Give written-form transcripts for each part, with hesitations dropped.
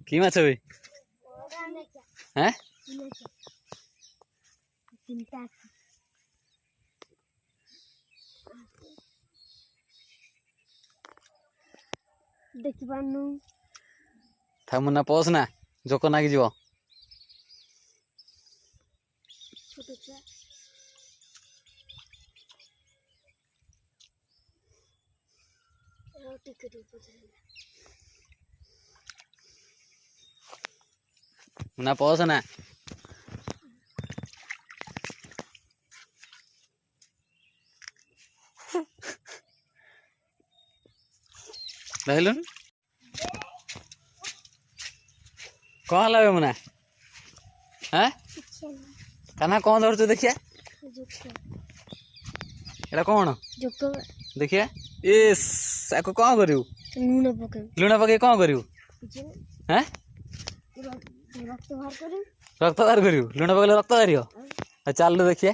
कि माछ बे हैं देखि पानु था मुन्ना पोस ना जोको नागी जीव छोटो छुआ मुन्ना पोस ना रहलुन कौन हला बे मुन्ना हैं काना कौन धरछु देखिए एटा कौन जोको देखिए इस आको कौन करियो लूण पके कौन करियो हैं रक्त बाहर करू रक्त बाहर करियो लूण पके रक्त बाहरियो चल देखिए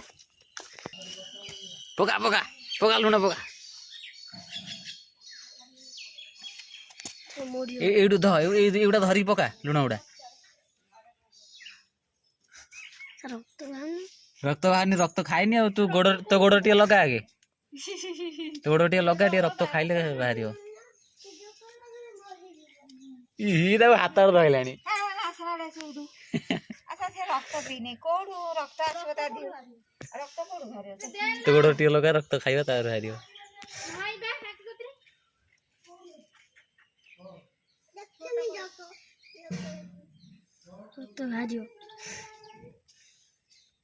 पका पका पका लूण पका एडू ध एडा धरी पका लूण उडा रक्त बाहरनी रक्त खाइनी आ तू गोड़ तो गोड़ टे लगा आगे तो गोड़ टे लगा टे रक्त खाइले बाहरियो ई हाथ धरलानी तो गोड़ टे लगा रक्त खाइबा तार बाहरियो तो भाजियो